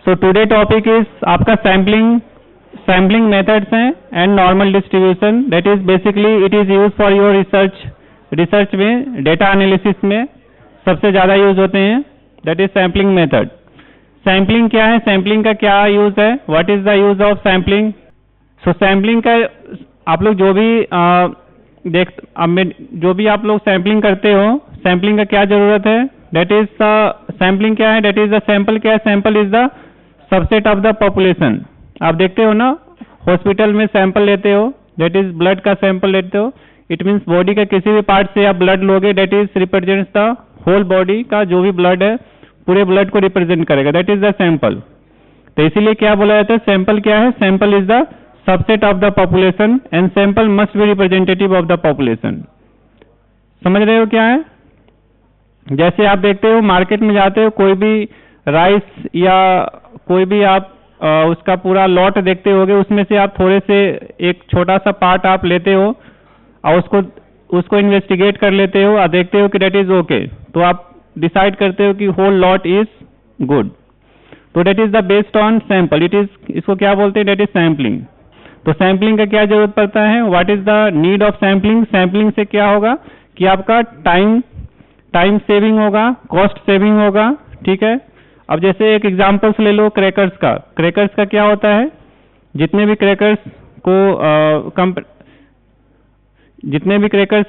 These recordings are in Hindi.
सो टुडे टॉपिक इज आपका सैम्पलिंग मेथड्स हैं and normal distribution. That is basically it is use for your research में, डेटा एनालिसिस में सबसे ज़्यादा यूज होते हैं। That is sampling method. Sampling क्या है, सैम्पलिंग का क्या यूज है, what is the use of sampling. So sampling का आप लोग जो भी आप लोग सैम्पलिंग करते हो, सैम्पलिंग का क्या जरूरत है। दैट इज सैम्पलिंग क्या है, दैट इज द सैंपल क्या है, sample is the subset of the population. आप देखते हो ना, हॉस्पिटल में सैंपल लेते हो, दैट इज ब्लड का सैंपल लेते हो। इट मीन्स बॉडी का किसी भी पार्ट से आप ब्लड लोगे, that is represents the whole body का जो भी ब्लड है, पूरे ब्लड को रिप्रेजेंट करेगा, दैट इज द सैंपल। तो इसीलिए क्या बोला जाता है, सैंपल क्या है, sample is the subset of the population and sample must be representative of the population. समझ रहे हो क्या है। जैसे आप देखते हो मार्केट में जाते हो, कोई भी राइस या कोई भी आप उसका पूरा लॉट देखते होगे, उसमें से आप थोड़े से एक छोटा सा पार्ट आप लेते हो और उसको इन्वेस्टिगेट कर लेते हो और देखते हो कि डेट इज ओके, तो आप डिसाइड करते हो कि होल लॉट इज गुड। तो that is the based on sample, it is, इसको क्या बोलते हैं, डेट इज सैम्पलिंग। तो सैम्पलिंग का क्या जरूरत पड़ता है, what is the need of sampling. Sampling से क्या होगा कि आपका टाइम सेविंग होगा, कॉस्ट सेविंग होगा, ठीक है। अब जैसे एक एग्जांपल्स ले लो क्रैकर्स का। क्रैकर्स का क्या होता है, जितने भी क्रैकर्स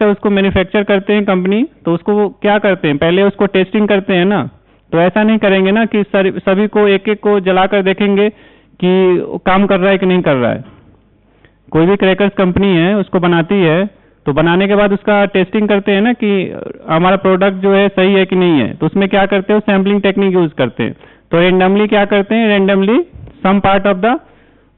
है उसको मैन्युफैक्चर करते हैं कंपनी, तो उसको वो क्या करते हैं, पहले उसको टेस्टिंग करते हैं ना। तो ऐसा नहीं करेंगे ना कि सभी को एक एक को जलाकर देखेंगे कि काम कर रहा है कि नहीं कर रहा है। कोई भी क्रैकर्स कंपनी है उसको बनाती है, तो बनाने के बाद उसका टेस्टिंग करते हैं ना कि हमारा प्रोडक्ट जो है सही है कि नहीं है। तो उसमें क्या करते हो, सैम्पलिंग टेक्निक यूज करते हैं। तो रेंडमली क्या करते हैं, randomly some part of the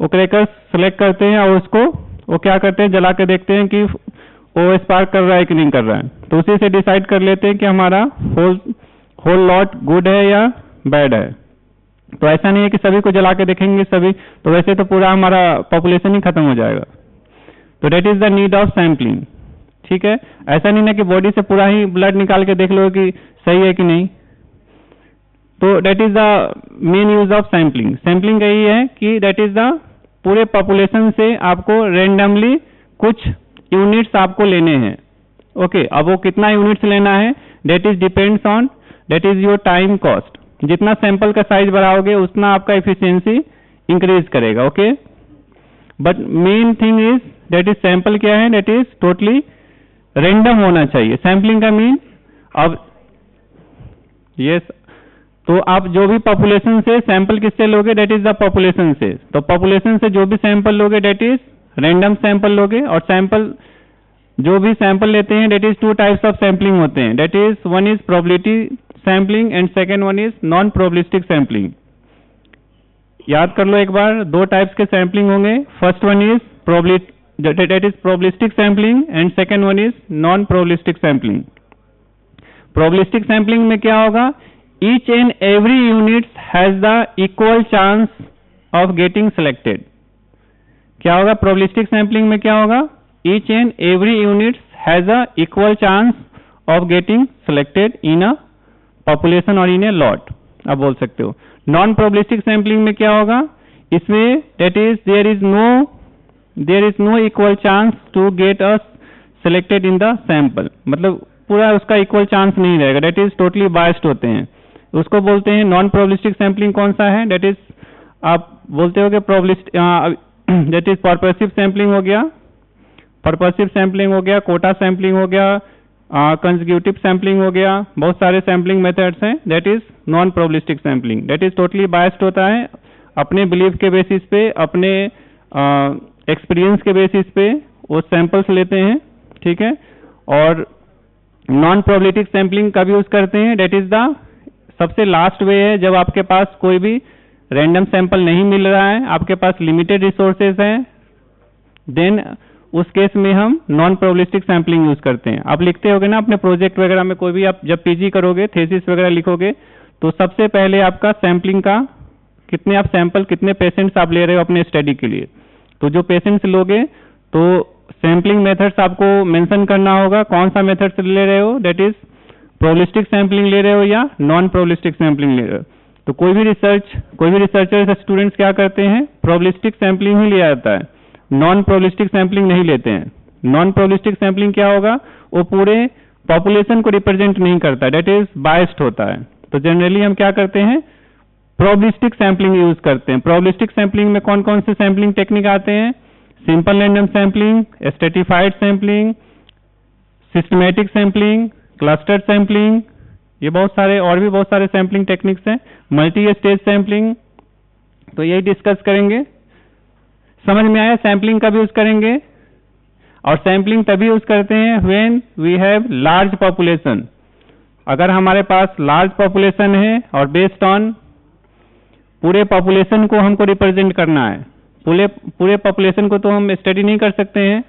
वो क्रैकर्स सेलेक्ट करते हैं और उसको वो क्या करते हैं, जला के देखते हैं कि वो स्पार्क कर रहा है कि नहीं कर रहा है। तो उसी से डिसाइड कर लेते हैं कि हमारा होल लॉट गुड है या बैड है। तो ऐसा नहीं है कि सभी को जला के देखेंगे सभी, तो वैसे तो पूरा हमारा पॉपुलेशन ही खत्म हो जाएगा। तो that is the need of sampling, ठीक है। ऐसा नहीं ना कि बॉडी से पूरा ही ब्लड निकाल के देख लो कि सही है कि नहीं। तो that is the main use of sampling. Sampling का यही है कि डेट इज द पूरे पॉपुलेशन से आपको रेंडमली कुछ यूनिट्स आपको लेने हैं। ओके, अब वो कितना यूनिट्स लेना है, that is depends on, that is your time cost. जितना सैंपल का साइज बढ़ाओगे उतना आपका एफिशिएंसी इंक्रीज करेगा। Okay, but main thing is that is sample क्या है, दैट इज टोटली रेंडम होना चाहिए। सैम्पलिंग का मीन अब यस, तो आप जो भी पॉपुलेशन से सैंपल किससे लोगे, दैट इज द पॉपुलेशन से। तो पॉपुलेशन से जो भी सैंपल लोगे दैट इज रेंडम सैंपल लोगे। और सैंपल जो भी सैंपल लेते हैं that is two types of sampling होते हैं। That is one is probability sampling and second one is non probabilistic sampling. याद कर लो एक बार, दो टाइप्स के सैंपलिंग होंगे। First one is that is probabilistic sampling and second one is non probabilistic sampling. Probabilistic sampling में क्या होगा, each and every unit has the equal chance of getting selected. क्या होगा probabilistic sampling में, क्या होगा, each and every unit has a equal chance of getting selected in a population or in a lot, आप बोल सकते हो। non probabilistic sampling में क्या होगा, इसमें that is there is no equal chance to get us selected in the sample, मतलब पूरा उसका इक्वल चांस नहीं रहेगा, डेट इज टोटली बायस्ड होते हैं। उसको बोलते हैं नॉन प्रोबेबिलिस्टिक सैंपलिंग। कौन सा है, डेट इज आप बोलते हो कि डेट इज पर्पसिव सैंपलिंग हो गया, पर्पसिव सैंपलिंग हो गया, कोटा सैंपलिंग हो गया, कंसेक्यूटिव सैंपलिंग हो गया, बहुत सारे सैंपलिंग मेथड्स हैं। That is non probabilistic sampling, that is totally biased होता है, अपने बिलीफ के बेसिस पे, अपने एक्सपीरियंस के बेसिस पे वो सैंपल्स लेते हैं, ठीक है। और नॉन प्रोबेबिलिस्टिक सैंपलिंग का भी यूज करते हैं। डेट इज द सबसे लास्ट वे है, जब आपके पास कोई भी रैंडम सैंपल नहीं मिल रहा है, आपके पास लिमिटेड रिसोर्सेज हैं, देन उस केस में हम नॉन प्रोबेबिलिस्टिक सैंपलिंग यूज करते हैं। आप लिखते होगे ना अपने प्रोजेक्ट वगैरह में, कोई भी आप जब पीजी करोगे, थीसिस वगैरह लिखोगे, तो सबसे पहले आपका सैंपलिंग का कितने आप सैंपल, कितने पेशेंट्स आप ले रहे हो अपने स्टडी के लिए। तो जो पेशेंट्स लोगे तो सैंपलिंग मेथड्स आपको मेंशन करना होगा, कौन सा मेथड ले रहे हो, दैट इज प्रोबेबिलिस्टिक सैंपलिंग ले रहे हो या नॉन प्रोबेबिलिस्टिक सैंपलिंग ले रहे हो। तो कोई भी रिसर्चर स्टूडेंट्स क्या करते हैं, प्रोबेबिलिस्टिक सैंपलिंग ही लिया जाता है, नॉन प्रोबेबिलिस्टिक सैंपलिंग नहीं लेते हैं। नॉन प्रोबेबिलिस्टिक सैंपलिंग क्या होगा, वो पूरे पॉपुलेशन को रिप्रेजेंट नहीं करता, डेट इज बायस्ड होता है। तो जनरली हम क्या करते हैं, प्रोबेबिलिस्टिक सैंपलिंग यूज करते हैं। प्रोबेबिलिस्टिक सैंपलिंग में कौन कौन से सैंपलिंग टेक्निक आते हैं, simple random sampling, stratified sampling, systematic sampling, cluster sampling, ये बहुत सारे और भी बहुत सारे सैंपलिंग टेक्निक्स हैं, मल्टी स्टेज सैंपलिंग। तो यही डिस्कस करेंगे। समझ में आया, सैंपलिंग कब यूज करेंगे, और सैंपलिंग तभी यूज करते हैं when we have large population. अगर हमारे पास लार्ज पॉपुलेशन है और बेस्ड ऑन पूरे पॉपुलेशन को हमको रिप्रेजेंट करना है, पूरे पॉपुलेशन को तो हम स्टडी नहीं कर सकते हैं,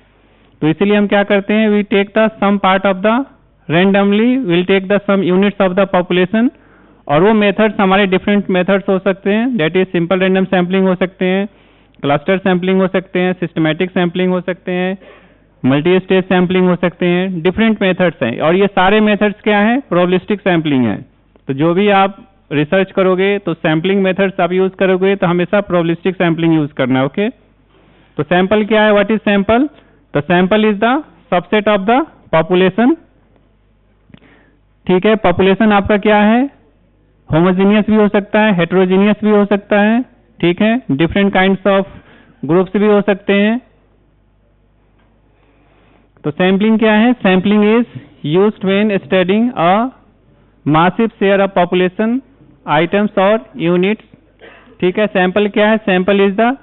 तो इसीलिए हम क्या करते हैं, we take the some part of the randomly, will take the some units of the population. और वो मेथड्स हमारे डिफरेंट मेथड्स हो सकते हैं, that is simple random sampling हो सकते हैं, क्लस्टर सैंपलिंग हो सकते हैं, सिस्टमैटिक सैंपलिंग हो सकते हैं, मल्टी स्टेज सैंपलिंग हो सकते हैं, डिफरेंट मेथड्स हैं। और ये सारे मेथड्स क्या हैं, प्रोबेबिलिस्टिक सैंपलिंग है। तो जो भी आप रिसर्च करोगे तो सैंपलिंग मेथड्स आप यूज करोगे तो हमेशा प्रोबेबिलिस्टिक सैंपलिंग यूज करना है। ओके, तो सैंपल क्या है, व्हाट इज सैंपल, तो sample is the subset of the population. ठीक है, पॉपुलेशन आपका क्या है, होमोजीनियस भी हो सकता है, हेटेरोजीनियस भी हो सकता है, ठीक है, डिफरेंट काइंड्स ऑफ ग्रुप्स भी हो सकते हैं। तो सैंपलिंग क्या है, sampling is used when studying a massive share of population items और यूनिट्स। ठीक है, सैंपल क्या है, सैंपल इज द,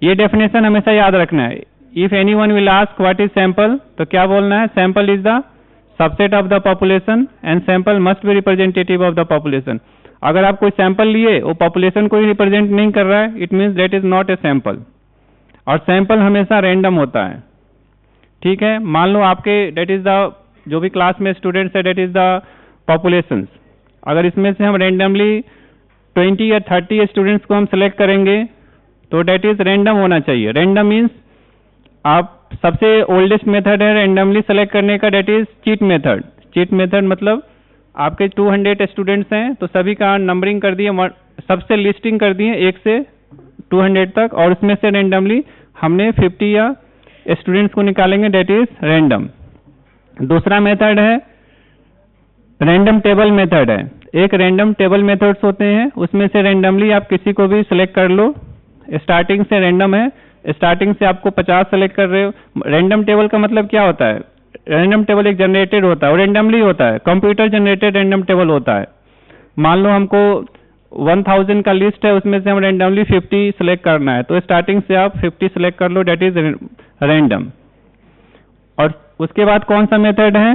ये डेफिनेशन हमेशा याद रखना है। If anyone will ask what is sample, तो क्या बोलना है, sample is the subset of the population and sample must be representative of the population. अगर आप कोई सैंपल लिए वो पॉपुलेशन को ही रिप्रेजेंट नहीं कर रहा है, it means that is not a sample. और सैंपल हमेशा रैंडम होता है। ठीक है, मान लो आपके डेट इज द, जो भी क्लास में स्टूडेंट्स है डेट इज द पॉपुलेशंस, अगर इसमें से हम रैंडमली 20 या 30 स्टूडेंट्स को हम सेलेक्ट करेंगे तो डेट इज रैंडम होना चाहिए। रैंडम मीन्स आप सबसे ओल्डेस्ट मेथड है रैंडमली सेलेक्ट करने का, that is chit method. Chit method मतलब आपके 200 स्टूडेंट्स हैं तो सभी का नंबरिंग कर दिए, सबसे लिस्टिंग कर दिए 1 से 200 तक, और उसमें से रैंडमली हमने 50 या स्टूडेंट्स को निकालेंगे, डेट इज रैंडम। दूसरा मेथड है रैंडम टेबल मेथड है। एक रैंडम टेबल मेथड्स होते हैं, उसमें से रैंडमली आप किसी को भी सिलेक्ट कर लो, स्टार्टिंग से रैंडम है, स्टार्टिंग से आपको 50 सेलेक्ट कर रहे हो। रैंडम टेबल का मतलब क्या होता है, रैंडम टेबल एक जनरेटेड होता है और रैंडमली होता है, कंप्यूटर जनरेटेड रैंडम टेबल होता है। मान लो हमको 1000 का लिस्ट है, उसमें से हम रैंडमली 50 सेलेक्ट करना है, तो स्टार्टिंग से आप 50 सेलेक्ट कर लो, डेट इज रैंडम। और उसके बाद कौन सा मेथड है,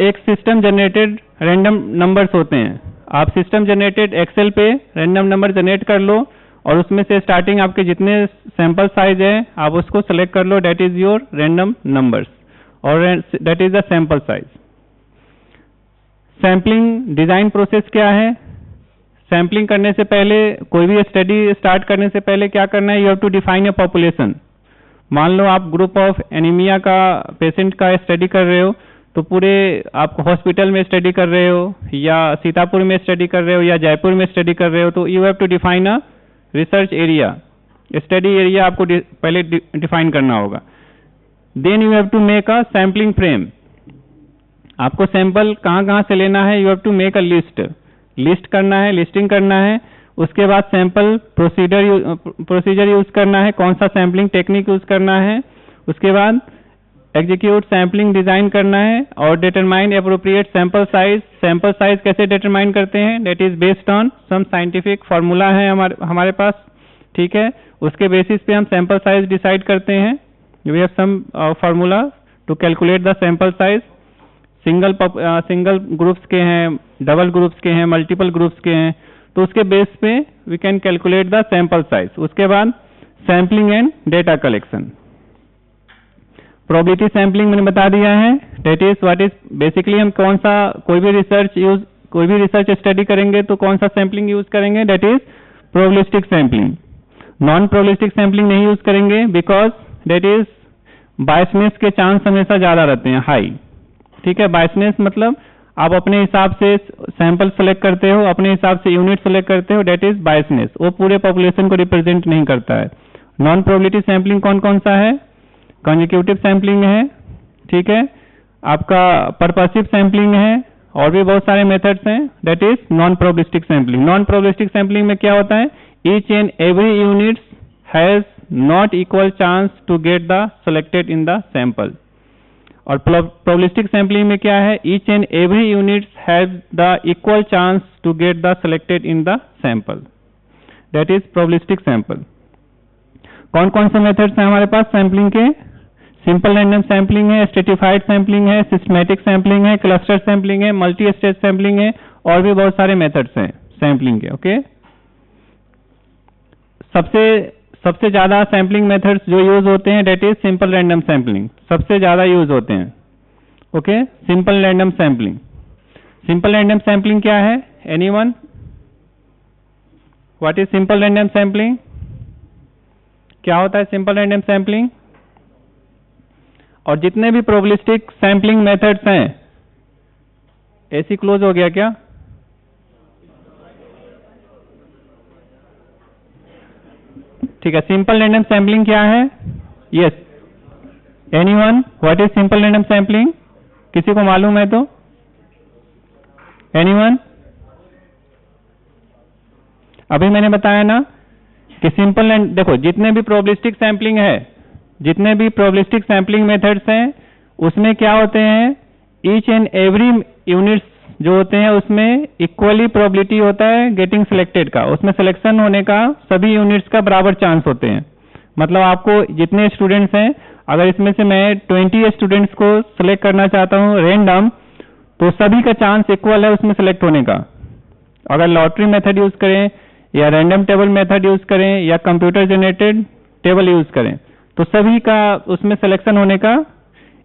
एक सिस्टम जनरेटेड रैंडम नंबर्स होते हैं। आप सिस्टम जनरेटेड एक्सेल पे रैंडम नंबर जनरेट कर लो और उसमें से स्टार्टिंग आपके जितने सैंपल साइज है आप उसको सेलेक्ट कर लो, that is your random numbers और that is the sample size. Sampling design process क्या है, सैंपलिंग करने से पहले, कोई भी स्टडी स्टार्ट करने से पहले क्या करना है, you have to define a population. मान लो आप ग्रुप ऑफ एनीमिया का पेशेंट का स्टडी कर रहे हो, तो पूरे आप हॉस्पिटल में स्टडी कर रहे हो या सीतापुर में स्टडी कर रहे हो या जयपुर में स्टडी कर रहे हो, तो you have to define a research area, study area आपको पहले डिफाइन करना होगा। Then you have to make a sampling frame, आपको सैंपल कहाँ कहाँ से लेना है, you have to make a list करना है, लिस्टिंग करना है। उसके बाद सैंपल प्रोसीजर यूज करना है, कौन सा सैम्पलिंग टेक्निक यूज करना है। उसके बाद एग्जीक्यूट सैम्पलिंग डिजाइन करना है और determine appropriate sample size. Sample size कैसे डिटरमाइन करते हैं, that is based on some scientific formula है हमारे पास, ठीक है, उसके बेसिस पे हम सैंपल साइज डिसाइड करते हैं। We have some formula to calculate the sample size. Single groups के हैं, डबल ग्रुप्स के हैं, मल्टीपल ग्रुप्स के हैं, तो उसके बेस पे we can calculate the sample size. उसके बाद sampling and data collection. Probability sampling मैंने बता दिया है, that is what is basically हम कौन सा कोई भी रिसर्च स्टडी करेंगे तो कौन सा सैंपलिंग यूज करेंगे, that is probabilistic sampling. Non probabilistic sampling नहीं यूज करेंगे बिकॉज डेट इज बायसनेस के चांस हमेशा ज्यादा रहते हैं, हाई। ठीक है, बायसनेस मतलब आप अपने हिसाब से सैंपल सेलेक्ट करते हो, अपने हिसाब से यूनिट सेलेक्ट करते हो, डेट इज बायसनेस, वो पूरे पॉपुलेशन को रिप्रेजेंट नहीं करता है। नॉन प्रोबेबिलिटी सैंपलिंग कौन कौन सा है? कंसेक्यूटिव सैंपलिंग है, ठीक है, आपका पर्पसिव सैंपलिंग है, और भी बहुत सारे मेथड्स हैं, that is non probabilistic sampling. Non probabilistic sampling में क्या होता है? Each and every unit has not equal chance to get the selected in the sample. और प्रोबेबिलिस्टिक सैंपलिंग में क्या है? Each and every unit has the equal chance to get the selected in the sample, that is probabilistic sample. कौन कौन से मेथड्स हैं हमारे पास सैंपलिंग के? सिंपल रैंडम सैंपलिंग है, स्ट्रेटिफाइड सैंपलिंग है, सिस्टमैटिक सैंपलिंग है, क्लस्टर सैंपलिंग है, मल्टी स्टेज सैंपलिंग है, और भी बहुत सारे मेथड्स हैं सैंपलिंग के। ओके, सबसे ज्यादा सैंपलिंग मेथड्स जो यूज होते हैं that is simple random sampling, सबसे ज्यादा यूज होते हैं। Okay, simple random sampling. Simple random sampling क्या है? Anyone? What is simple random sampling? क्या होता है सिंपल रैंडम सैंपलिंग? और जितने भी प्रोबेबिलिस्टिक सैंपलिंग मेथड्स हैं, एसी क्लोज हो गया क्या? ठीक है, सिंपल रैंडम सैंपलिंग क्या है? Yes, anyone? What is simple random sampling? किसी को मालूम है तो? एनीवन? अभी मैंने बताया ना कि सिंपल देखो, जितने भी प्रोबेबिलिस्टिक सैंपलिंग है, जितने भी प्रोबेबिलिस्टिक सैंपलिंग मेथड्स हैं, उसमें क्या होते हैं? ईच एंड एवरी यूनिट्स जो होते हैं उसमें इक्वली प्रोबेबिलिटी होता है गेटिंग सिलेक्टेड का, उसमें सिलेक्शन होने का सभी यूनिट्स का बराबर चांस होते हैं। मतलब आपको जितने स्टूडेंट्स हैं, अगर इसमें से मैं 20 स्टूडेंट्स को सिलेक्ट करना चाहता हूँ रैंडम, तो सभी का चांस इक्वल है उसमें सिलेक्ट होने का। अगर लॉटरी मेथड यूज करें या रैंडम टेबल मेथड यूज करें या कंप्यूटर जनरेटेड टेबल यूज करें, तो सभी का उसमें सिलेक्शन होने का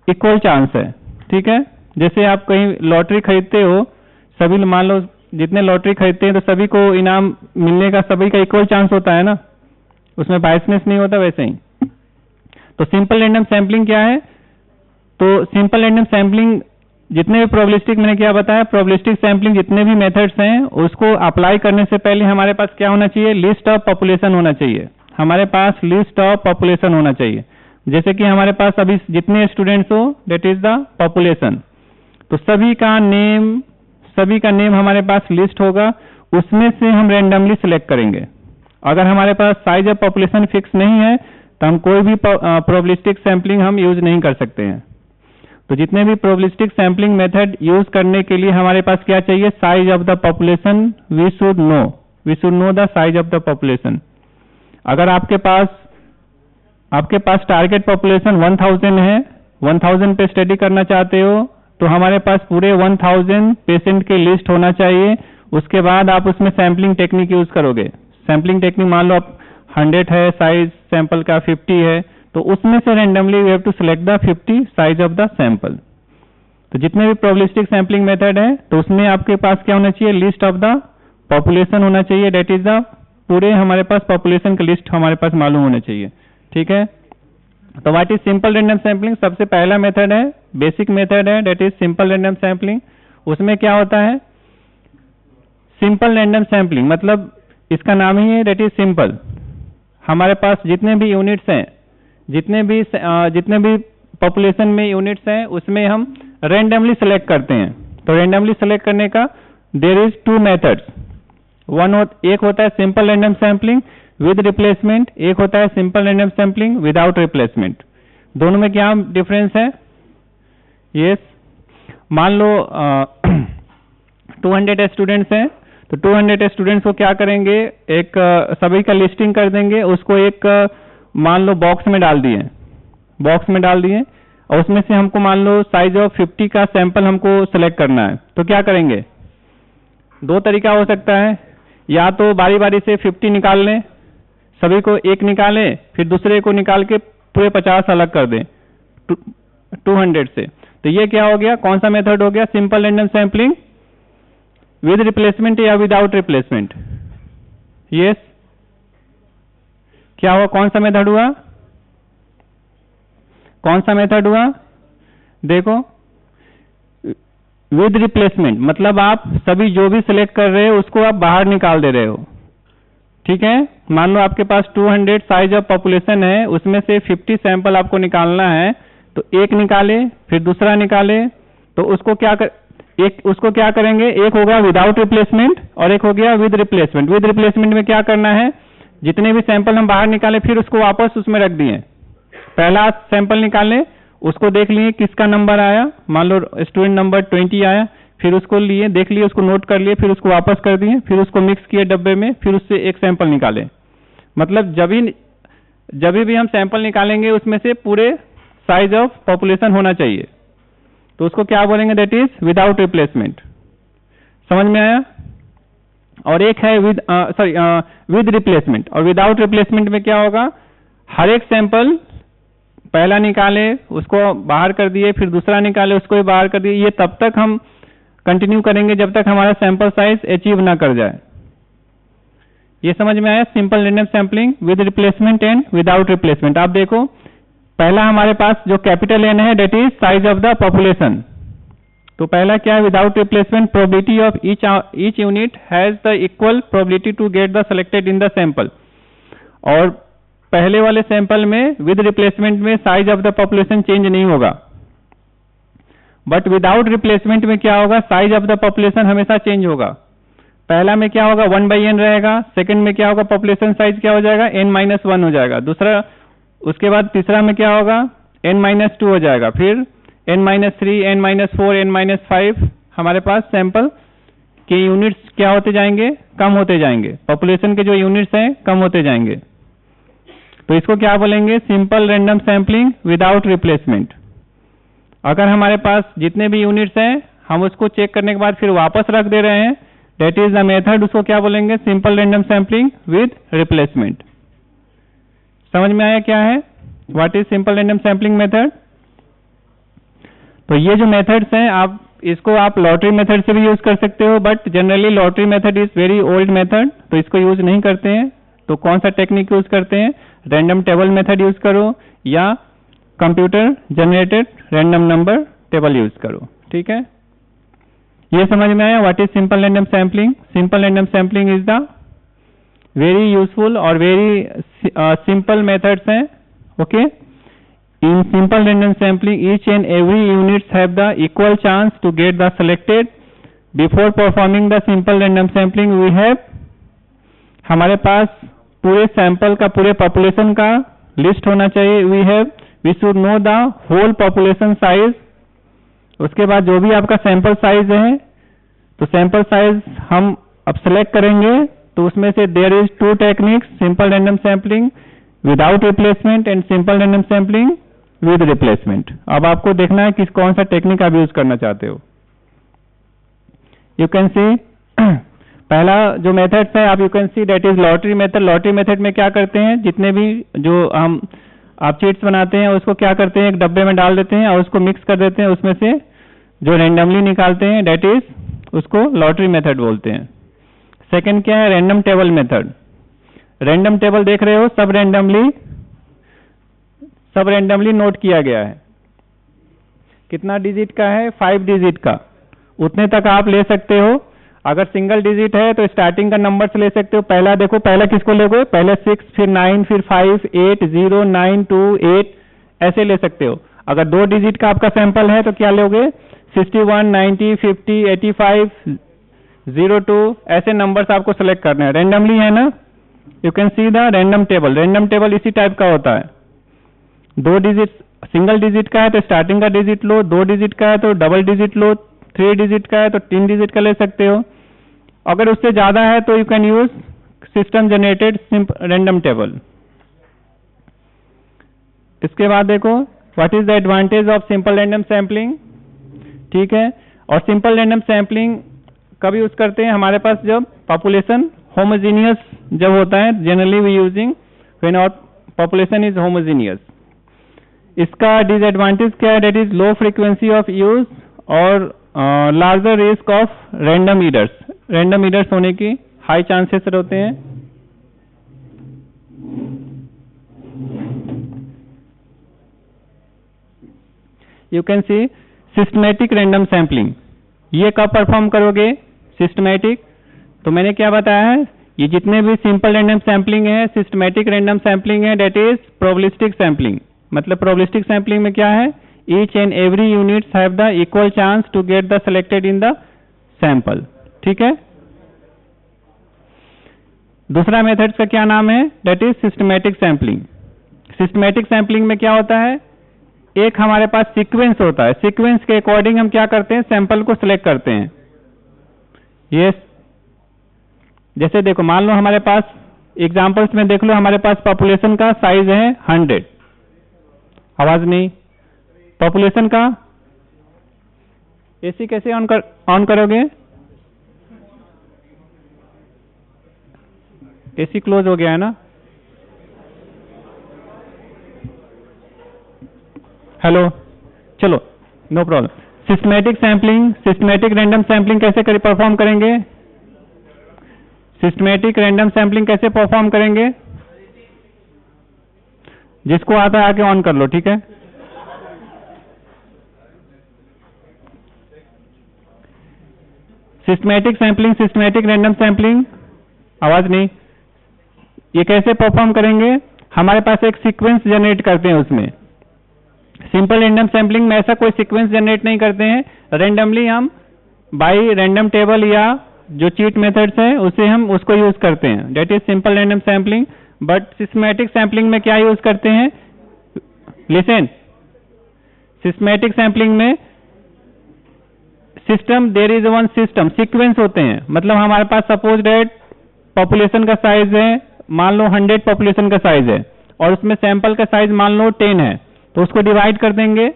इक्वल चांस है। ठीक है, जैसे आप कहीं लॉटरी खरीदते हो, सभी मान लो जितने लॉटरी खरीदते हैं तो सभी को इनाम मिलने का सभी का इक्वल चांस होता है ना, उसमें बायसनेस नहीं होता। वैसे ही तो सिंपल रैंडम सैंपलिंग क्या है? तो सिंपल रैंडम सैंपलिंग जितने भी प्रोबेबिलिस्टिक, मैंने क्या बताया, प्रोबेबिलिस्टिक सैंपलिंग जितने भी मेथड्स हैं उसको अप्लाई करने से पहले हमारे पास क्या होना चाहिए? लिस्ट ऑफ पॉपुलेशन होना चाहिए। हमारे पास लिस्ट ऑफ पॉपुलेशन होना चाहिए। जैसे कि हमारे पास अभी जितने स्टूडेंट्स हो दैट इज द पॉपुलेशन, तो सभी का नेम हमारे पास लिस्ट होगा, उसमें से हम रैंडमली सिलेक्ट करेंगे। अगर हमारे पास साइज ऑफ पॉपुलेशन फिक्स नहीं है तो हम कोई भी प्रोबेबिलिस्टिक सैंपलिंग हम यूज नहीं कर सकते हैं। तो जितने भी प्रोबेबिलिस्टिक सैंपलिंग मेथड यूज करने के लिए हमारे पास क्या चाहिए? Size of the population we should know the size of the population. अगर आपके पास टारगेट पॉपुलेशन 1000 है, 1000 पे स्टडी करना चाहते हो, तो हमारे पास पूरे 1000 पेशेंट के लिस्ट होना चाहिए। उसके बाद आप उसमें सैंपलिंग टेक्निक यूज करोगे। सैंपलिंग टेक्निक मान लो आप 100 है, साइज सैंपल का 50 है, तो उसमें से randomly we have to select the 50 size of the sample. तो जितने भी प्रोबेबिलिस्टिक सैंपलिंग मेथड है तो उसमें आपके पास क्या होना चाहिए? लिस्ट ऑफ द पॉपुलेशन होना चाहिए, डेट इज द पूरे हमारे पास पॉपुलेशन का लिस्ट हमारे पास मालूम होना चाहिए। ठीक है, तो what is simple random sampling? सबसे पहला मेथड है, बेसिक मेथड है, that is simple random sampling. उसमें क्या होता है? सिंपल रैंडम सैंपलिंग मतलब इसका नाम ही है डेट इज सिंपल। हमारे पास जितने भी यूनिट्स हैं, जितने भी पॉपुलेशन में यूनिट्स हैं, उसमें हम रैंडमली सेलेक्ट करते हैं। तो रैंडमली सेलेक्ट करने का देयर इज 2 मेथड्स। एक होता है simple random sampling with replacement, एक होता है simple random sampling without replacement. दोनों में क्या डिफरेंस है? यस, मान लो 200 स्टूडेंट्स हैं, तो 200 स्टूडेंट्स को क्या करेंगे? एक सभी का लिस्टिंग कर देंगे, उसको एक मान लो बॉक्स में डाल दिए, और उसमें से हमको मान लो साइज ऑफ 50 का सैंपल हमको सेलेक्ट करना है। तो क्या करेंगे? 2 तरीका हो सकता है, या तो बारी बारी से 50 निकाल लें, सभी को एक निकालें, फिर दूसरे को निकाल के पूरे 50 अलग कर दें 200 से। तो ये क्या हो गया? कौन सा मेथड हो गया? Simple random sampling with replacement या विदाउट रिप्लेसमेंट? यस, क्या हुआ? कौन सा मेथड हुआ? कौन सा मेथड हुआ? देखो, विद रिप्लेसमेंट मतलब आप सभी जो भी सिलेक्ट कर रहे हो उसको आप बाहर निकाल दे रहे हो, ठीक है। मान लो आपके पास 200 साइज ऑफ पॉपुलेशन है, उसमें से 50 सैंपल आपको निकालना है, तो एक निकाले फिर दूसरा निकाले, तो उसको क्या करेंगे, एक हो गया विदाउट रिप्लेसमेंट और एक हो गया विद रिप्लेसमेंट। विद रिप्लेसमेंट में क्या करना है, जितने भी सैंपल हम बाहर निकाले फिर उसको वापस उसमें रख दिए। पहला सैंपल निकाले, उसको देख लिए किसका नंबर आया, मान लो स्टूडेंट नंबर 20 आया, फिर उसको लिए देख लिए, उसको नोट कर लिए, फिर उसको वापस कर दिए, फिर उसको मिक्स किए डब्बे में, फिर उससे एक सैंपल निकाले। मतलब जब भी हम सैंपल निकालेंगे उसमें से पूरे साइज ऑफ पॉपुलेशन होना चाहिए, तो उसको क्या बोलेंगे, दैट इज विदाउट रिप्लेसमेंट। समझ में आया। और एक है विद रिप्लेसमेंट। और विदाउट रिप्लेसमेंट में क्या होगा, हर एक सैंपल पहला निकाले उसको बाहर कर दिए, फिर दूसरा निकाले उसको भी बाहर कर दिए, ये तब तक हम कंटिन्यू करेंगे जब तक हमारा सैंपल साइज अचीव ना कर जाए। ये समझ में आया, simple random sampling with replacement and without replacement. आप देखो पहला हमारे पास जो कैपिटल N है that is size of the population. तो पहला क्या है, without replacement probability of each unit has the equal probability to get the selected in the sample. और पहले वाले सैंपल में विद रिप्लेसमेंट में size of the population change नहीं होगा, बट विदाउट रिप्लेसमेंट में क्या होगा, साइज ऑफ द पॉपुलेशन हमेशा चेंज होगा। पहला में क्या होगा 1/n रहेगा, सेकंड में क्या होगा पॉपुलेशन साइज क्या हो जाएगा n-1 हो जाएगा, दूसरा उसके बाद तीसरा में क्या होगा n-2 हो जाएगा, फिर n-3, n-4, n-5 हमारे पास सैंपल के यूनिट्स क्या होते जाएंगे, कम होते जाएंगे, पॉपुलेशन के जो यूनिट्स हैं कम होते जाएंगे। तो इसको क्या बोलेंगे, simple random sampling without replacement. अगर हमारे पास जितने भी यूनिट्स हैं हम उसको चेक करने के बाद फिर वापस रख दे रहे हैं, दैट इज द मेथड, उसको क्या बोलेंगे, simple random sampling with replacement. समझ में आया क्या है, what is simple random sampling method. तो ये जो मेथड्स हैं आप लॉटरी मेथड से भी यूज कर सकते हो, but generally lottery method is very old method, तो इसको यूज नहीं करते हैं। तो कौन सा टेक्निक यूज करते हैं, रैंडम टेबल मेथड यूज करो या computer generated random number table use करो, ठीक है। ये समझ में आया what is simple random sampling. Simple random sampling is the very useful और वेरी सिंपल मेथड्स हैं, okay. In simple random sampling, each and every units have the equal chance to get the selected. Before performing the simple random sampling, we have हमारे पास पूरे सैंपल का पूरे पॉपुलेशन का लिस्ट होना चाहिए। we should know the whole population size। उसके बाद जो भी आपका सैंपल साइज है, तो सैंपल साइज हम अब सेलेक्ट करेंगे, तो उसमें से there is 2 techniques, simple random sampling without replacement and simple random sampling with replacement. अब आपको देखना है कि कौन सा टेक्निक आप यूज करना चाहते हो। यू कैन सी पहला जो मेथड है आप you can see that is lottery method. Lottery method में क्या करते हैं, जितने भी जो आप चीट्स बनाते हैं उसको क्या करते हैं, एक डब्बे में डाल देते हैं और उसको मिक्स कर देते हैं, उसमें से जो रैंडमली निकालते हैं दैट इज उसको लॉटरी मेथड बोलते हैं। सेकंड क्या है, random table method. Random table देख रहे हो, सब रैंडमली नोट किया गया है। कितना डिजिट का है, 5 डिजिट का, उतने तक आप ले सकते हो। अगर सिंगल डिजिट है तो स्टार्टिंग का नंबर से ले सकते हो। पहला देखो, पहला किसको लोगे, पहले 6, फिर 9, फिर 5, 8, 0, 9, 2, 8 ऐसे ले सकते हो। अगर 2 डिजिट का आपका सैंपल है तो क्या लोगे, 61, 90, 50, 85, 02 ऐसे नंबर्स आपको सेलेक्ट करने हैं। रैंडमली है ना, you can see the random table. Random table इसी टाइप का होता है। 2 डिजिट, सिंगल डिजिट का है तो स्टार्टिंग का डिजिट लो, 2 डिजिट का है तो डबल डिजिट लो, 3 डिजिट का है तो 3 डिजिट का ले सकते हो। अगर उससे ज्यादा है तो you can use system generated random table. इसके बाद देखो what is the advantage of simple random sampling, ठीक है। और सिंपल रैंडम सैंपलिंग कब यूज करते हैं, हमारे पास जब पॉपुलेशन होमोजीनियस जब होता है, generally we using when our population is homogeneous. इसका डिसएडवांटेज क्या है, that is low frequency of use और larger risk of random errors. Random errors होने की हाई चांसेस होते हैं। You can see systematic random sampling. ये कब परफॉर्म करोगे? सिस्टमैटिक। तो मैंने क्या बताया है, ये जितने भी सिंपल रैंडम सैम्पलिंग है, सिस्टमैटिक रैंडम सैम्पलिंग है, दैट इज प्रोबेबिलिस्टिक सैम्पलिंग। मतलब प्रोबेबिलिस्टिक सैम्पलिंग में क्या है, each and every units have the equal chance to get the selected in the sample. ठीक है। दूसरा मेथड का क्या नाम है, that is systematic sampling. Systematic sampling में क्या होता है, एक हमारे पास सीक्वेंस होता है, सीक्वेंस के अकॉर्डिंग हम क्या करते हैं, सैंपल को सिलेक्ट करते हैं। ये जैसे देखो, मान लो हमारे पास एग्जांपल्स में देख लो, हमारे पास पॉपुलेशन का साइज है 100। आवाज नहीं, पॉपुलेशन का एसी कैसे ऑन करोगे? एसी क्लोज हो गया है ना? हेलो, चलो no problem. Systematic sampling, systematic random sampling कैसे परफॉर्म करेंगे? सिस्टमैटिक रैंडम सैम्पलिंग कैसे परफॉर्म करेंगे? जिसको आता है आके ऑन कर लो, ठीक है। Systematic sampling, systematic random sampling, आवाज नहीं, ये कैसे परफॉर्म करेंगे? हमारे पास एक सीक्वेंस जनरेट करते हैं उसमें। सिंपल रैंडम सैम्पलिंग में ऐसा कोई सीक्वेंस जनरेट नहीं करते हैं, रैंडमली हम बाई रैंडम टेबल या जो चीट मेथड्स है उसे हम उसको यूज करते हैं, that is simple random sampling. But systematic sampling में क्या यूज करते हैं? लिसन, सिस्टमैटिक सैम्पलिंग में system, there is one system, sequence होते हैं। मतलब हमारे पास सपोज दैट पॉपुलेशन का साइज है, मान लो 100 पॉपुलेशन का साइज है, और उसमें सैंपल का साइज मान लो 10 है, तो उसको डिवाइड कर देंगे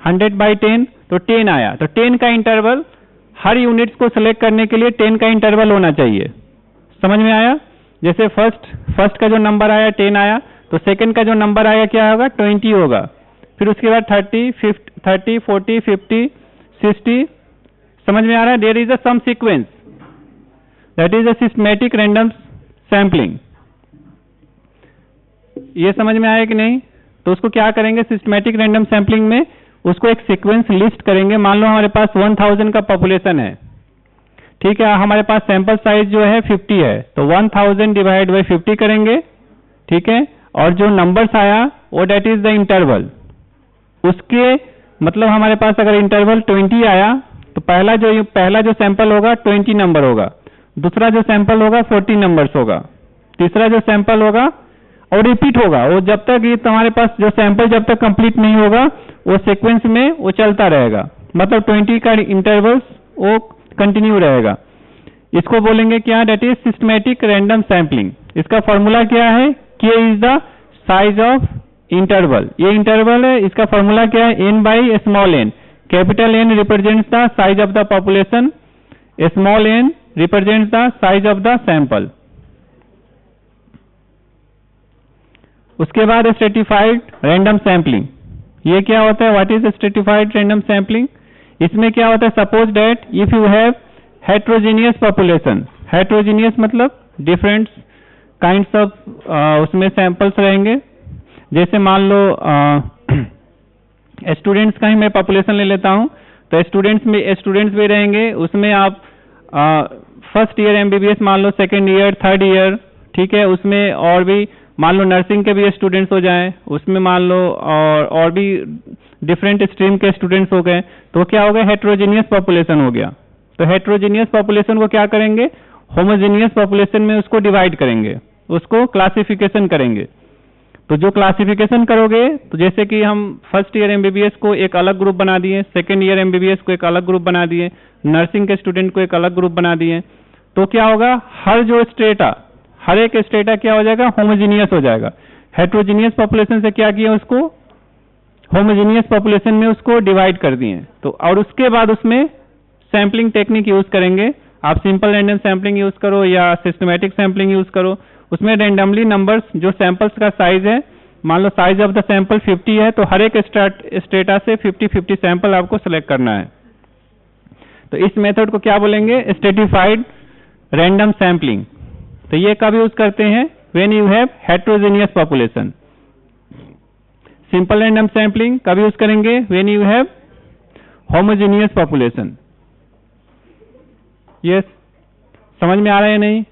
100/10, तो 10 आया। तो 10 का इंटरवल, हर यूनिट्स को सिलेक्ट करने के लिए 10 का इंटरवल होना चाहिए। समझ में आया? जैसे फर्स्ट का जो नंबर आया 10 आया, तो सेकंड का जो नंबर आया क्या होगा, 20 होगा। फिर उसके बाद 30, 40, 50, 60। समझ में आ रहा है? There is a some sequence, that is a systematic random sampling. ये समझ में आया कि नहीं? तो उसको क्या करेंगे, सिस्टमैटिक रैंडम सैम्पलिंग में उसको एक सीक्वेंस लिस्ट करेंगे। मान लो हमारे पास 1000 का पॉपुलेशन है, ठीक है, हमारे पास सैंपल साइज जो है 50 है, तो 1000 डिवाइड बाई 50 करेंगे, ठीक है। और जो नंबर्स आया वो दैट इज द इंटरवल, उसके मतलब हमारे पास अगर इंटरवल 20 आया, तो पहला जो सैंपल होगा 20 नंबर होगा, दूसरा जो सैंपल होगा 40 नंबर्स होगा, तीसरा जो सैंपल होगा, और रिपीट होगा वो जब तक ये तुम्हारे पास जो सैंपल जब तक कंप्लीट नहीं होगा, वो सीक्वेंस में वो चलता रहेगा। मतलब 20 का इंटरवल्स वो कंटिन्यू रहेगा। इसको बोलेंगे क्या, that is systematic random sampling. इसका फॉर्मूला क्या है, K is the size of interval. ये इंटरवल है, इसका फॉर्मूला क्या है, n/n। Capital N represents the size of the population, small n represents the size of the sample. उसके बाद स्ट्रेटिफाइड रैंडम सैम्पलिंग। ये क्या होता है, what is stratified random sampling? इसमें क्या होता है, suppose that if you have heterogeneous population, heterogeneous मतलब डिफरेंट काइंड्स ऑफ उसमें सैंपल्स रहेंगे। जैसे मान लो स्टूडेंट्स का ही मैं पॉपुलेशन ले लेता हूं, तो स्टूडेंट्स भी रहेंगे, उसमें आप फर्स्ट ईयर MBBS मान लो, सेकेंड ईयर, थर्ड ईयर, ठीक है। उसमें और भी मान लो नर्सिंग के भी स्टूडेंट्स हो जाएं, उसमें मान लो और भी डिफरेंट स्ट्रीम के स्टूडेंट्स हो गए, तो क्या हो गया, हेट्रोजीनियस पॉपुलेशन हो गया। तो हेट्रोजीनियस पॉपुलेशन को क्या करेंगे, होमोजीनियस पॉपुलेशन में उसको डिवाइड करेंगे, उसको क्लासिफिकेशन करेंगे। तो जो क्लासिफिकेशन करोगे, तो जैसे कि हम फर्स्ट ईयर MBBS को एक अलग ग्रुप बना दिए, सेकेंड ईयर MBBS को एक अलग ग्रुप बना दिए, नर्सिंग के स्टूडेंट को एक अलग ग्रुप बना दिए, तो क्या होगा, हर एक स्टेटा क्या हो जाएगा, होमोजीनियस हो जाएगा। हेट्रोजीनियस पॉपुलेशन से क्या किया, उसको होमोजीनियस पॉपुलेशन में उसको डिवाइड कर दिए। तो और उसके बाद उसमें सैम्पलिंग टेक्निक यूज करेंगे। आप सिंपल रैंडम सैम्पलिंग यूज करो या सिस्टमैटिक सैम्पलिंग यूज करो, उसमें रैंडमली नंबर्स, जो सैंपल्स का साइज है, मान लो साइज ऑफ द सैंपल 50 है, तो हर एक स्टेटा से 50-50 सैंपल आपको सेलेक्ट करना है। तो इस मेथड को क्या बोलेंगे, स्ट्रेटिफाइड रैंडम सैम्पलिंग। तो ये कब यूज करते हैं, when you have heterogeneous population. Simple random sampling कब यूज करेंगे, when you have homogeneous population. Yes, समझ में आ रहा है नहीं?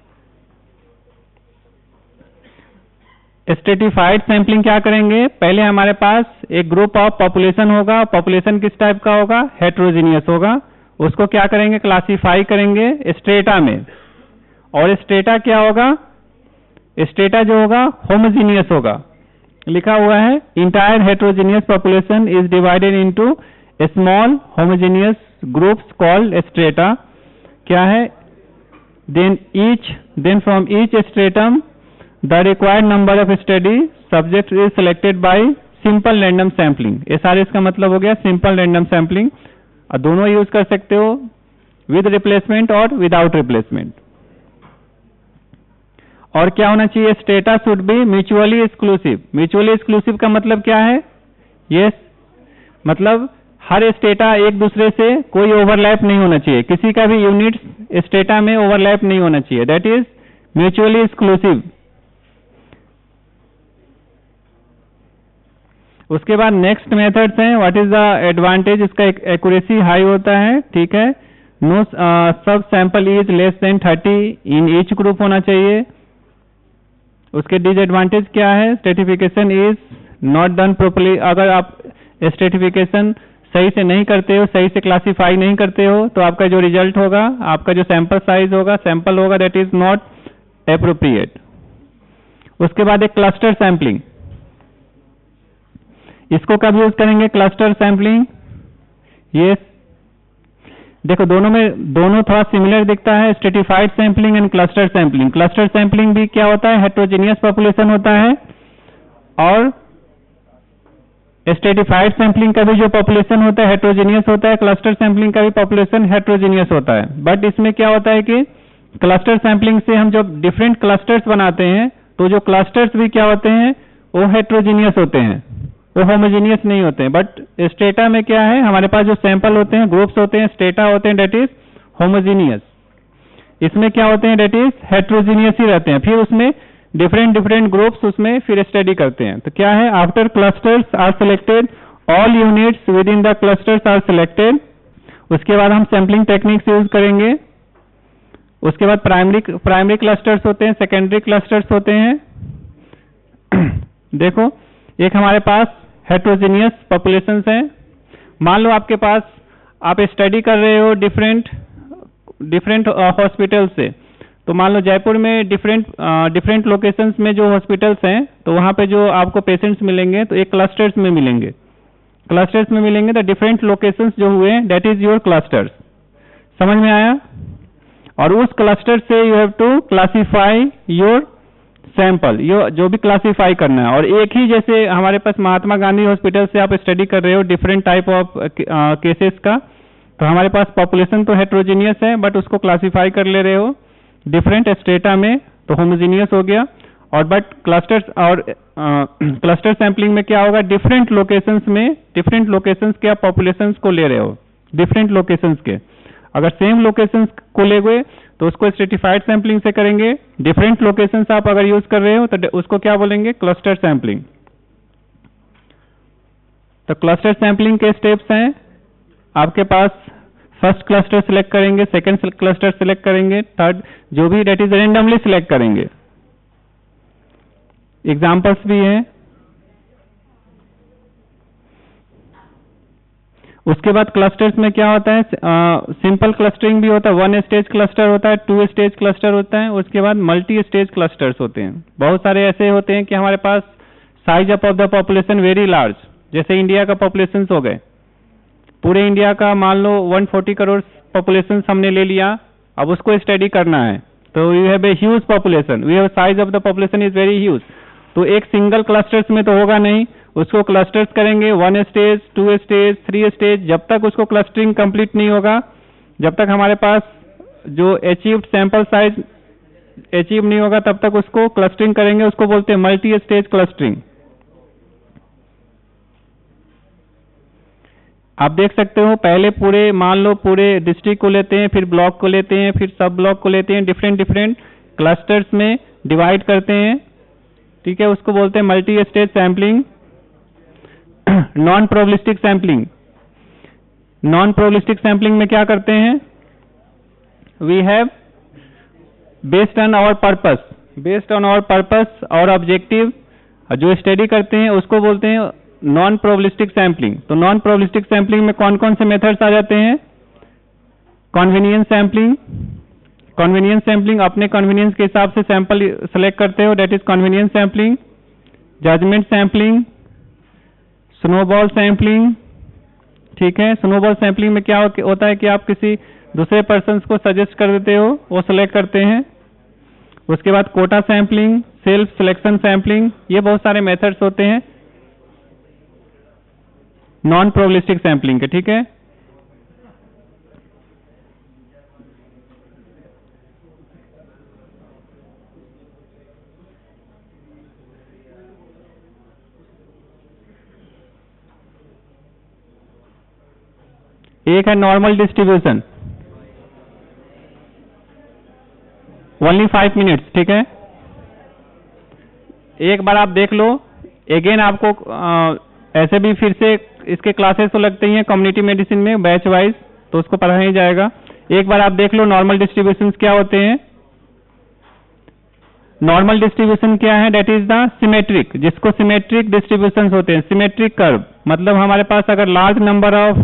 स्ट्रेटिफाइड सैंपलिंग क्या करेंगे, पहले हमारे पास एक ग्रुप ऑफ पॉपुलेशन होगा, पॉपुलेशन किस टाइप का होगा, हेट्रोजीनियस होगा, उसको क्या करेंगे, क्लासिफाई करेंगे स्ट्रेटा में, और स्ट्रेटा क्या होगा, स्ट्रेटा जो होगा होमोजीनियस होगा, लिखा हुआ है entire heterogeneous population is divided into small homogeneous groups called strata, क्या है, then from each stratum the required number of study subject is selected by simple random sampling। SRS का मतलब हो गया simple random sampling, और दोनों यूज कर सकते हो with replacement और without replacement। और क्या होना चाहिए, strata should be mutually exclusive. Mutually exclusive का मतलब क्या है, यस, मतलब हर स्टेटा एक दूसरे से कोई ओवरलैप नहीं होना चाहिए, किसी का भी यूनिट स्टेटा में ओवरलैप नहीं होना चाहिए, दैट इज म्यूचुअली एक्सक्लूसिव। उसके बाद नेक्स्ट मेथड्स हैं, व्हाट इज द एडवांटेज, इसका एक्यूरेसी हाई होता है, ठीक है, नो सब sample is less than 30 in each group होना चाहिए। उसके डिसएडवांटेज क्या है, stratification is not done properly, अगर आप स्ट्रेटिफिकेशन सही से नहीं करते हो, सही से क्लासीफाई नहीं करते हो, तो आपका जो रिजल्ट होगा, आपका जो सैंपल साइज होगा, सैंपल होगा, दैट इज नॉट एप्रोप्रिएट। उसके बाद एक क्लस्टर सैंपलिंग, इसको कब यूज करेंगे, क्लस्टर सैंपलिंग, यस, देखो दोनों थोड़ा सिमिलर दिखता है, stratified sampling and cluster sampling. Cluster sampling भी क्या होता है, हेट्रोजीनियस पॉपुलेशन होता है, और स्ट्रेटिफाइड सैंपलिंग का भी जो पॉपुलेशन होता है हेट्रोजीनियस होता है, क्लस्टर सैंपलिंग का भी पॉपुलेशन हेट्रोजीनियस होता है। बट इसमें क्या होता है कि क्लस्टर सैंपलिंग से हम जब डिफरेंट क्लस्टर्स बनाते हैं, तो जो क्लस्टर्स भी क्या होते हैं, वो हेट्रोजीनियस होते हैं, वो होमोजीनियस नहीं होते हैं। बट स्टेटा में क्या है, हमारे पास जो सैंपल होते हैं, ग्रुप्स होते हैं, स्टेटा होते हैं, डेट इज होमोजीनियस। इसमें क्या होते हैं, डेट इज हेट्रोजीनियस ही रहते हैं, फिर उसमें डिफरेंट ग्रुप्स उसमें फिर स्टडी करते हैं। तो क्या है, after clusters are selected, all units within the clusters are selected. उसके बाद हम सैंपलिंग टेक्निक्स यूज करेंगे। उसके बाद प्राइमरी क्लस्टर्स होते हैं, सेकेंडरी क्लस्टर्स होते हैं। देखो, एक हमारे पास हेट्रोजीनियस पॉपुलेशंस हैं। मान लो आपके पास, आप स्टडी कर रहे हो डिफरेंट हॉस्पिटल से, तो मान लो जयपुर में डिफरेंट लोकेशंस में जो हॉस्पिटल्स हैं, तो वहाँ पे जो आपको पेशेंट्स मिलेंगे, तो एक क्लस्टर्स में मिलेंगे, तो डिफरेंट लोकेशंस जो हुए, दैट इज योर क्लस्टर्स। समझ में आया? और उस क्लस्टर से you have to classify your sample, जो भी क्लासीफाई करना है। और एक ही, जैसे हमारे पास महात्मा गांधी हॉस्पिटल से आप स्टडी कर रहे हो डिफरेंट टाइप ऑफ केसेस का, तो हमारे पास पॉपुलेशन तो हेट्रोजीनियस है, बट उसको क्लासीफाई कर ले रहे हो डिफरेंट स्टेटा में, तो होमोजीनियस हो गया। और बट क्लस्टर सैंपलिंग में क्या होगा, डिफरेंट लोकेशंस के आप पॉपुलेशंस को ले रहे हो, डिफरेंट लोकेशंस के। अगर सेम लोकेशंस को ले गए तो उसको स्ट्रेटिफाइड सैंपलिंग से करेंगे। डिफरेंट लोकेशंस आप अगर यूज कर रहे हो तो उसको क्या बोलेंगे, क्लस्टर सैंपलिंग। तो क्लस्टर सैंपलिंग के स्टेप्स हैं, आपके पास फर्स्ट क्लस्टर सिलेक्ट करेंगे, सेकंड क्लस्टर सिलेक्ट करेंगे, थर्ड जो भी, डेट इज रेंडमली सिलेक्ट करेंगे। एग्जांपल्स भी हैं। उसके बाद क्लस्टर्स में क्या होता है, सिंपल क्लस्टरिंग भी होता है, 1 स्टेज क्लस्टर होता है, 2 स्टेज क्लस्टर होता है। उसके बाद मल्टी स्टेज क्लस्टर्स होते हैं। बहुत सारे ऐसे होते हैं कि हमारे पास size of the population very large, जैसे इंडिया का पॉपुलेशन हो गए, पूरे इंडिया का मान लो 140 करोड़ पॉपुलेशन हमने ले लिया, अब उसको स्टडी करना है, तो you have a huge population, we have size of the population is very huge. तो एक सिंगल क्लस्टर्स में तो होगा नहीं, उसको क्लस्टर्स करेंगे, 1 स्टेज, 2 स्टेज, 3 स्टेज, जब तक उसको क्लस्टरिंग कंप्लीट नहीं होगा, जब तक हमारे पास जो अचीव्ड सैंपल साइज अचीव नहीं होगा, तब तक उसको क्लस्टरिंग करेंगे, उसको बोलते हैं मल्टी स्टेज क्लस्टरिंग। आप देख सकते हो, पहले पूरे, मान लो पूरे डिस्ट्रिक्ट को लेते हैं, फिर ब्लॉक को लेते हैं, फिर सब ब्लॉक को लेते हैं, डिफरेंट क्लस्टर्स में डिवाइड करते हैं, ठीक है, उसको बोलते हैं multi stage sampling. Non probabilistic sampling में क्या करते हैं, we have based on our purpose और ऑब्जेक्टिव जो स्टडी करते हैं उसको बोलते हैं नॉन प्रोबेबिलिस्टिक सैम्पलिंग। तो नॉन प्रोबेबिलिस्टिक सैम्पलिंग में कौन कौन से मेथड्स आ जाते हैं? कन्वीनियंस सैम्पलिंग, अपने कन्वीनियंस के हिसाब से सैंपल सेलेक्ट करते हो, that is convenience sampling. Judgement sampling, snowball sampling, ठीक है। स्नोबॉल सैम्पलिंग में क्या होता है कि आप किसी दूसरे पर्सन को सजेस्ट कर देते हो, वो सेलेक्ट करते हैं। उसके बाद quota sampling, self selection sampling, ये बहुत सारे मेथड्स होते हैं नॉन प्रोबेबिलिस्टिक सैम्पलिंग के, ठीक है। एक है नॉर्मल डिस्ट्रीब्यूशन, ओनली 5 मिनट्स, ठीक है। एक बार आप देख लो, अगेन आपको ऐसे भी फिर से इसके क्लासेस तो लगते ही हैं कम्युनिटी मेडिसिन में बैच वाइज, तो उसको पढ़ा ही जाएगा। एक बार आप देख लो नॉर्मल डिस्ट्रीब्यूशन क्या होते हैं। नॉर्मल डिस्ट्रीब्यूशन क्या है? डेट इज द सिमेट्रिक, जिसको सिमेट्रिक डिस्ट्रीब्यूशन होते हैं। सिमेट्रिक कर्व मतलब हमारे पास अगर लार्ज नंबर ऑफ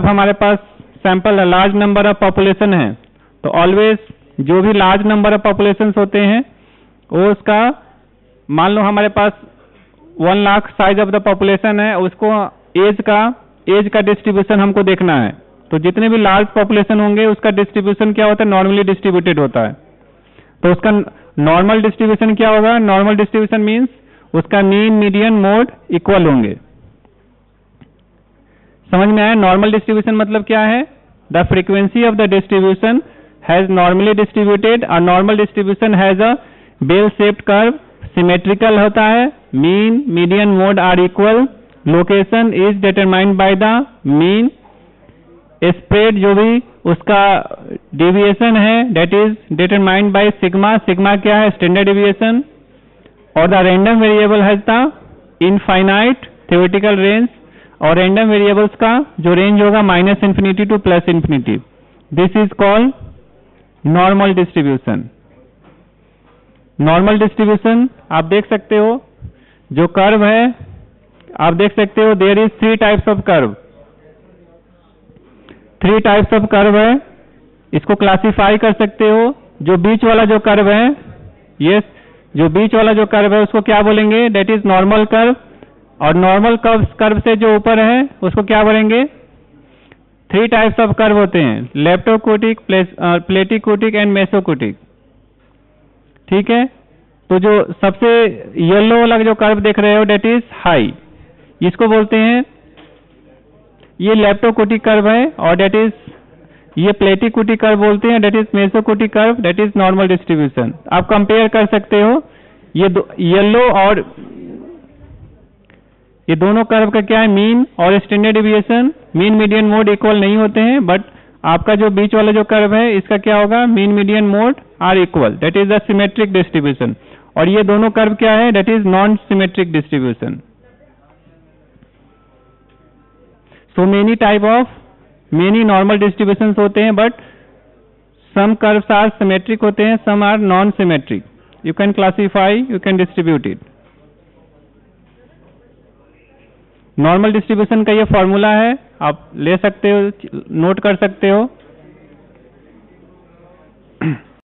हमारे पास सैंपल है, लार्ज नंबर ऑफ पॉपुलेशन है, तो ऑलवेज जो भी लार्ज नंबर ऑफ पॉपुलेशन होते हैं वो उसका, मान लो हमारे पास 1 lakh size of the population है, उसको एज का डिस्ट्रीब्यूशन हमको देखना है। तो जितने भी लार्ज पॉपुलेशन होंगे उसका डिस्ट्रीब्यूशन क्या होता है? नॉर्मली डिस्ट्रीब्यूटेड होता है। तो उसका नॉर्मल डिस्ट्रीब्यूशन क्या होगा? नॉर्मल डिस्ट्रीब्यूशन मीन्स उसका मीन, मीडियन, मोड इक्वल होंगे। समझ में आया? नॉर्मल डिस्ट्रीब्यूशन मतलब क्या है? The frequency of the distribution has normally distributed, और normal distribution has a bell shaped curve, symmetrical होता है, mean, median, mode are equal, location is determined by the mean, spread जो भी उसका डेविएशन है that is determined by sigma. Sigma क्या है? Standard deviation. और the random variable has the infinite theoretical range, और रैंडम वेरिएबल्स का जो रेंज होगा -∞ to +∞। This is called normal distribution. Normal distribution आप देख सकते हो, जो कर्व है आप देख सकते हो, there is 3 types of curve. 3 types of curve है, इसको क्लासिफाई कर सकते हो। जो बीच वाला जो कर्व है, यस, जो बीच वाला जो कर्व है उसको क्या बोलेंगे? That is normal curve. और नॉर्मल कर्व से जो ऊपर है उसको क्या बोलेंगे? 3 टाइप्स ऑफ कर्व होते हैं, लेप्टोकोटिक, प्लेटिकोटिक एंड मेसोकोटिक, ठीक है। तो जो सबसे येलो वाला जो कर्व देख रहे हो दैट इज हाई, इसको बोलते हैं, ये लेप्टोकोटिक कर्व है, और दैट इज ये प्लेटिकोटिक कर्व बोलते हैं, that is mesokurtic curve, that is normal distribution. आप कंपेयर कर सकते हो, ये येलो और ये दोनों कर्व का क्या है? मीन और standard deviation, mean, median, mode equal नहीं होते हैं, बट आपका जो बीच वाला जो कर्व है इसका क्या होगा? Mean, median, mode are equal, that is the symmetric distribution. और ये दोनों कर्व क्या है? That is non symmetric distribution. So many normal distribution होते हैं, but some curves are symmetric होते हैं, some are non symmetric. You can classify, you can distribute it. Normal distribution का ये फॉर्मूला है, आप ले सकते हो, नोट कर सकते हो।